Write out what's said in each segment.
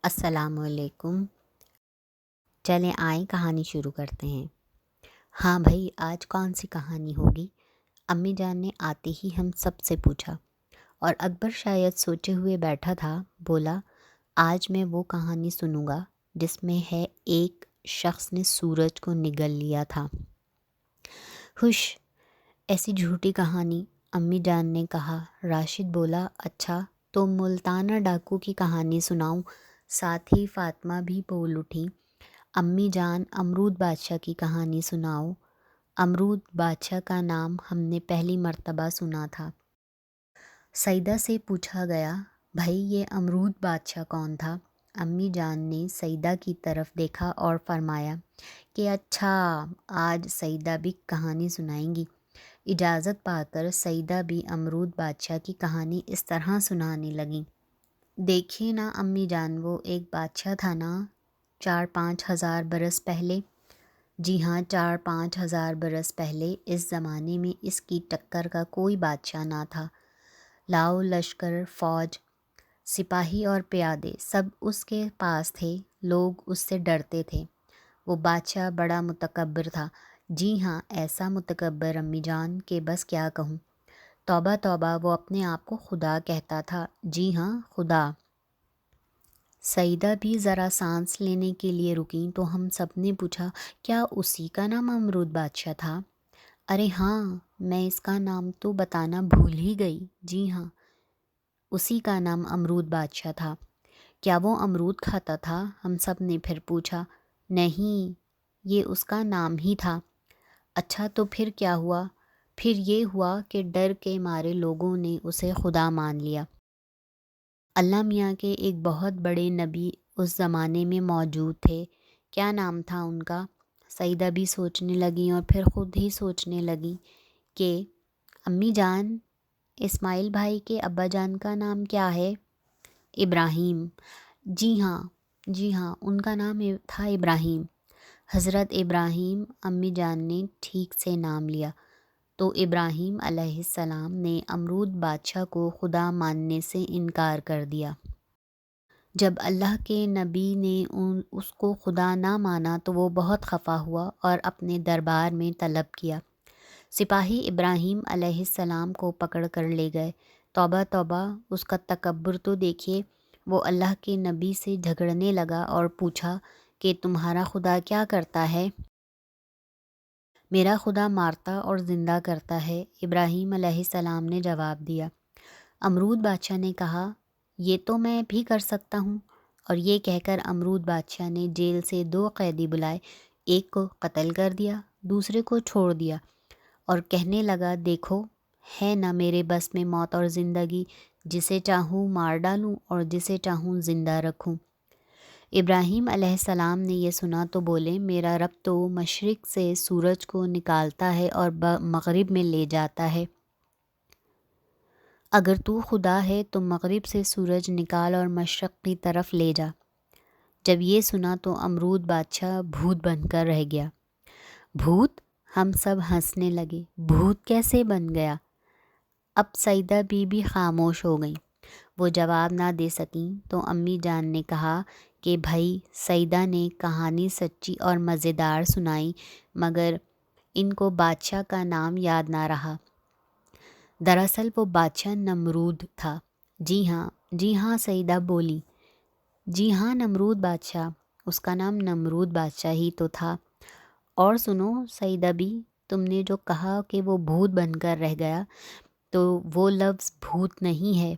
السلام علیکم۔ چلیں آئیں کہانی شروع کرتے ہیں۔ ہاں بھائی، آج کون سی کہانی ہوگی؟ امی جان نے آتے ہی ہم سب سے پوچھا، اور اکبر شاید سوچے ہوئے بیٹھا تھا۔ بولا، آج میں وہ کہانی سنوں گا جس میں ہے ایک شخص نے سورج کو نگل لیا تھا۔ خوش، ایسی جھوٹی کہانی، امی جان نے کہا۔ راشد بولا، اچھا تو ملتانہ ڈاکو کی کہانی سناؤں؟ ساتھ ہی فاطمہ بھی بول اٹھی، امی جان امرود بادشاہ کی کہانی سناؤ۔ امرود بادشاہ کا نام ہم نے پہلی مرتبہ سنا تھا۔ سیدہ سے پوچھا گیا، بھائی یہ امرود بادشاہ کون تھا؟ امی جان نے سیدہ کی طرف دیکھا اور فرمایا کہ اچھا، آج سیدہ بھی کہانی سنائیں گی۔ اجازت پا کر سیدہ بھی امرود بادشاہ کی کہانی اس طرح سنانے لگیں۔ دیکھیے نا امی جان، وہ ایک بادشاہ تھا نا 4-5 ہزار برس پہلے۔ جی ہاں، 4-5 ہزار برس پہلے اس زمانے میں اس کی ٹکر کا کوئی بادشاہ نہ تھا۔ لاؤ لشکر، فوج، سپاہی اور پیادے سب اس کے پاس تھے۔ لوگ اس سے ڈرتے تھے۔ وہ بادشاہ بڑا متکبر تھا۔ جی ہاں، ایسا متکبر امی جان کہ بس کیا کہوں۔ توبہ توبہ، وہ اپنے آپ کو خدا کہتا تھا۔ جی ہاں، خدا۔ سیدہ بھی ذرا سانس لینے کے لیے رکیں تو ہم سب نے پوچھا، کیا اسی کا نام امرود بادشاہ تھا؟ ارے ہاں، میں اس کا نام تو بتانا بھول ہی گئی۔ جی ہاں، اسی کا نام امرود بادشاہ تھا۔ کیا وہ امرود کھاتا تھا؟ ہم سب نے پھر پوچھا۔ نہیں، یہ اس کا نام ہی تھا۔ اچھا تو پھر کیا ہوا؟ پھر یہ ہوا کہ ڈر کے مارے لوگوں نے اسے خدا مان لیا۔ اللہ میاں کے ایک بہت بڑے نبی اس زمانے میں موجود تھے۔ کیا نام تھا ان کا؟ سیدہ بھی سوچنے لگیں اور پھر خود ہی سوچنے لگیں کہ امی جان، اسماعیل بھائی کے ابا جان کا نام کیا ہے؟ ابراہیم۔ جی ہاں، جی ہاں، ان کا نام تھا ابراہیم۔ حضرت ابراہیم۔ امی جان نے ٹھیک سے نام لیا تو ابراہیم علیہ السلام نے امرود بادشاہ کو خدا ماننے سے انکار کر دیا۔ جب اللہ کے نبی نے اس کو خدا نہ مانا تو وہ بہت خفا ہوا اور اپنے دربار میں طلب کیا۔ سپاہی ابراہیم علیہ السلام کو پکڑ کر لے گئے۔ توبہ توبہ، اس کا تکبر تو دیکھیے۔ وہ اللہ کے نبی سے جھگڑنے لگا اور پوچھا کہ تمہارا خدا کیا کرتا ہے؟ میرا خدا مارتا اور زندہ کرتا ہے، ابراہیم علیہ السلام نے جواب دیا۔ امرود بادشاہ نے کہا، یہ تو میں بھی کر سکتا ہوں۔ اور یہ کہہ کر امرود بادشاہ نے جیل سے 2 قیدی بلائے، ایک کو قتل کر دیا، دوسرے کو چھوڑ دیا، اور کہنے لگا، دیکھو، ہے نہ میرے بس میں موت اور زندگی، جسے چاہوں مار ڈالوں اور جسے چاہوں زندہ رکھوں۔ ابراہیم علیہ السلام نے یہ سنا تو بولے، میرا رب تو مشرق سے سورج کو نکالتا ہے اور مغرب میں لے جاتا ہے۔ اگر تو خدا ہے تو مغرب سے سورج نکال اور مشرق کی طرف لے جا۔ جب یہ سنا تو امرود بادشاہ بھوت بن کر رہ گیا۔ بھوت؟ ہم سب ہنسنے لگے۔ بھوت کیسے بن گیا؟ اب سیدہ بی بی خاموش ہو گئیں۔ وہ جواب نہ دے سکیں تو امی جان نے کہا کہ بھائی، سیدہ نے کہانی سچی اور مزیدار سنائی، مگر ان کو بادشاہ کا نام یاد نہ رہا۔ دراصل وہ بادشاہ نمرود تھا۔ جی ہاں، جی ہاں، سیدہ بولی۔ جی ہاں، نمرود بادشاہ، اس کا نام نمرود بادشاہ ہی تو تھا۔ اور سنو سیدہ بھی، تم نے جو کہا کہ وہ بھوت بن کر رہ گیا، تو وہ لفظ بھوت نہیں ہے۔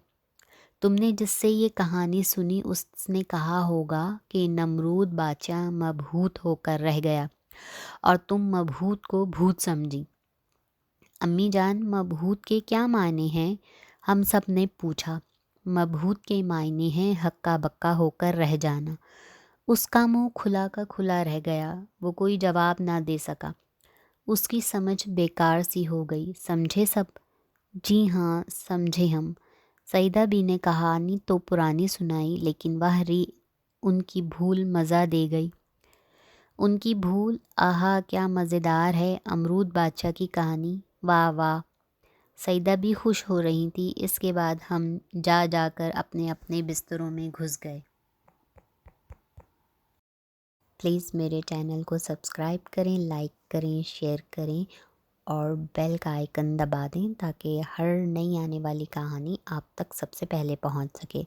تم نے جس سے یہ کہانی سنی اس نے کہا ہوگا کہ نمرود بادشاہ مبہوت ہو کر رہ گیا، اور تم مبہوت کو بھوت سمجھی۔ امی جان، مبہوت کے کیا معنی ہیں؟ ہم سب نے پوچھا۔ مبہوت کے معنی ہیں ہکا بکا ہو کر رہ جانا۔ اس کا منہ کھلا کا کھلا رہ گیا۔ وہ کوئی جواب نہ دے سکا۔ اس کی سمجھ بیکار سی ہو گئی۔ سمجھے سب؟ جی ہاں، سمجھے ہم۔ سیدہ بی نے کہانی تو پرانی سنائی، لیکن وہ ان کی بھول مزہ دے گئی۔ ان کی بھول، آہا کیا مزیدار ہے امرود بادشاہ کی کہانی، واہ واہ۔ سیدہ بھی خوش ہو رہی تھی۔ اس کے بعد ہم جا کر اپنے اپنے بستروں میں گھس گئے۔ پلیز میرے چینل کو سبسکرائب کریں، لائک کریں، شیئر کریں اور بیل کا آئیکن دبا دیں تاکہ ہر نئی آنے والی کہانی آپ تک سب سے پہلے پہنچ سکے۔